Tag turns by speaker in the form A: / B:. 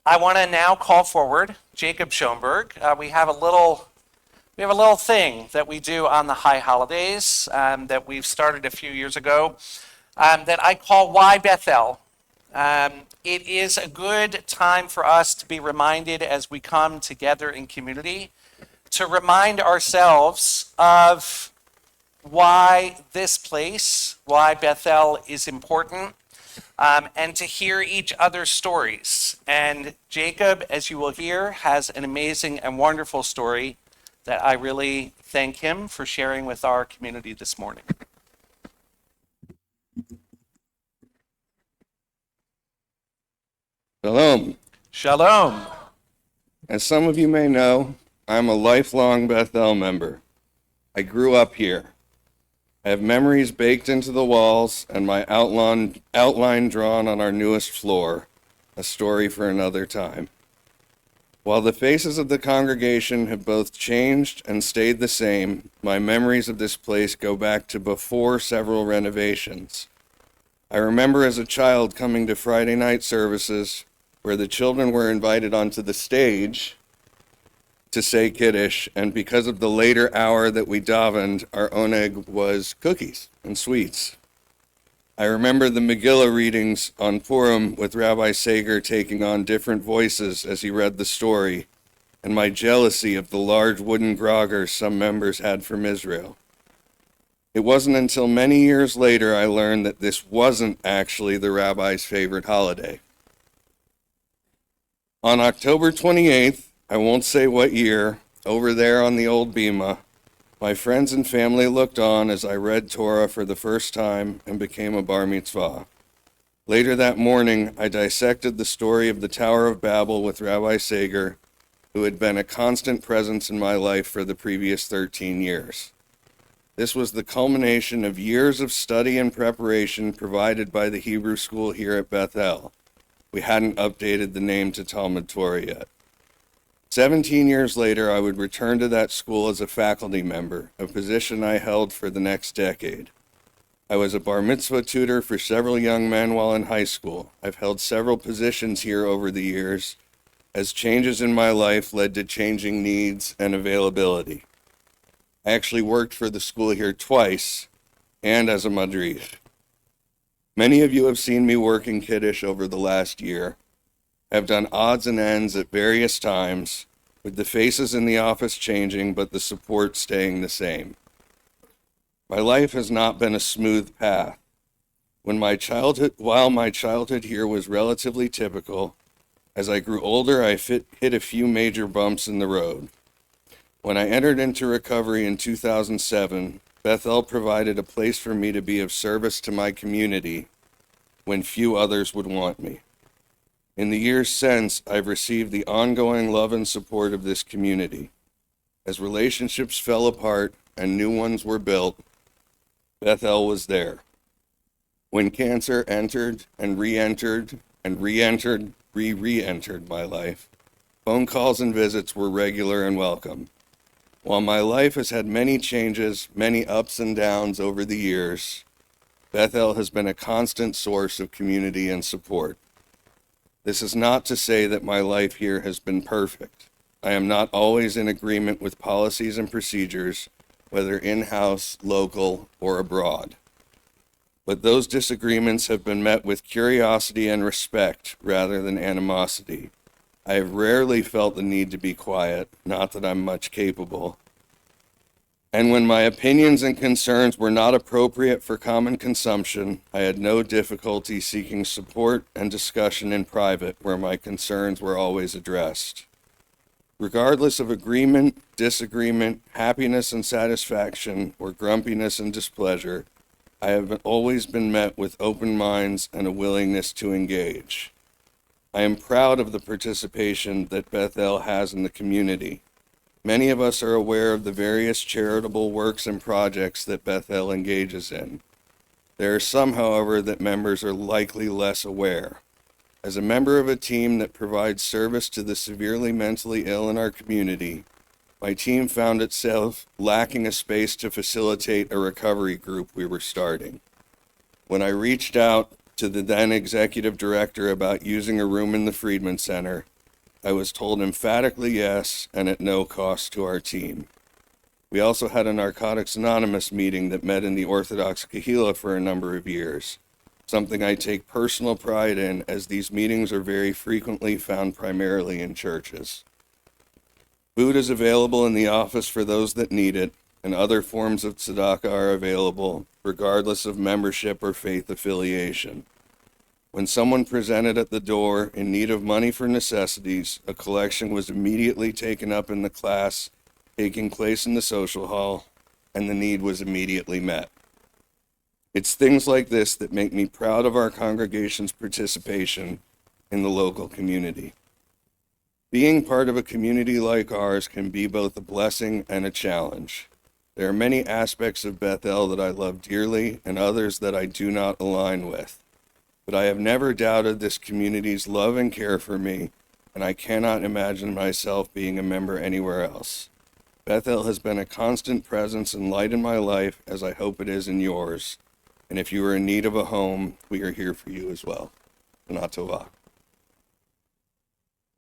A: I want to now call forward Jacob Schonberg. We have a little thing that we do on the high holidays that we've started a few years ago that I call Why Bethel. It is a good time for us to be reminded as we come together in community to remind ourselves of why this place, why Bethel is important, and to hear each other's stories. And Jacob, as you will hear, has an amazing and wonderful story that I really thank him for sharing with our community this morning.
B: Shalom.
A: Shalom.
B: As some of you may know, I'm a lifelong Bethel member. I grew up here. I have memories baked into the walls and my outline drawn on our newest floor, a story for another time. While the faces of the congregation have both changed and stayed the same, my memories of this place go back to before several renovations. I remember as a child coming to Friday night services where the children were invited onto the stage to say Kiddush, and because of the later hour that we davened, our oneg was cookies and sweets. I remember the Megillah readings on Purim with Rabbi Sager taking on different voices as he read the story, and my jealousy of the large wooden groggers some members had from Israel. It wasn't until many years later I learned that this wasn't actually the rabbi's favorite holiday. On October 28th, I won't say what year, over there on the old bima, my friends and family looked on as I read Torah for the first time and became a bar mitzvah. Later that morning, I dissected the story of the Tower of Babel with Rabbi Sager, who had been a constant presence in my life for the previous 13 years. This was the culmination of years of study and preparation provided by the Hebrew school here at Bethel. We hadn't updated the name to Talmud Torah yet. 17 years later, I would return to that school as a faculty member, a position I held for the next decade. I was a bar mitzvah tutor for several young men while in high school. I've held several positions here over the years, as changes in my life led to changing needs and availability. I actually worked for the school here twice, and as a madrich. Many of you have seen me working Kiddush over the last year. I've done odds and ends at various times, with the faces in the office changing, but the support staying the same. My life has not been a smooth path. While my childhood here was relatively typical, as I grew older, I hit a few major bumps in the road. When I entered into recovery in 2007, Bethel provided a place for me to be of service to my community when few others would want me. In the years since, I've received the ongoing love and support of this community. As relationships fell apart and new ones were built, Bethel was there. When cancer entered and re-entered and re-entered my life, phone calls and visits were regular and welcome. While my life has had many changes, many ups and downs over the years, Bethel has been a constant source of community and support. This is not to say that my life here has been perfect. I am not always in agreement with policies and procedures, whether in-house, local, or abroad. But those disagreements have been met with curiosity and respect rather than animosity. I have rarely felt the need to be quiet, not that I'm much capable. And when my opinions and concerns were not appropriate for common consumption, I had no difficulty seeking support and discussion in private where my concerns were always addressed. Regardless of agreement, disagreement, happiness and satisfaction, or grumpiness and displeasure, I have always been met with open minds and a willingness to engage. I am proud of the participation that Bethel has in the community. Many of us are aware of the various charitable works and projects that Bethel engages in. There are some, however, that members are likely less aware. As a member of a team that provides service to the severely mentally ill in our community, my team found itself lacking a space to facilitate a recovery group we were starting. When I reached out to the then executive director about using a room in the Friedman Center, I was told emphatically yes, and at no cost to our team. We also had a Narcotics Anonymous meeting that met in the Orthodox Kahila for a number of years, something I take personal pride in, as these meetings are very frequently found primarily in churches. Food is available in the office for those that need it, and other forms of tzedakah are available, regardless of membership or faith affiliation. When someone presented at the door in need of money for necessities, a collection was immediately taken up in the class taking place in the social hall, and the need was immediately met. It's things like this that make me proud of our congregation's participation in the local community. Being part of a community like ours can be both a blessing and a challenge. There are many aspects of Bethel that I love dearly and others that I do not align with. But I have never doubted this community's love and care for me, and I cannot imagine myself being a member anywhere else. Bethel has been a constant presence and light in my life, as I hope it is in yours. And if you are in need of a home, we are here for you as well. Shana Tova.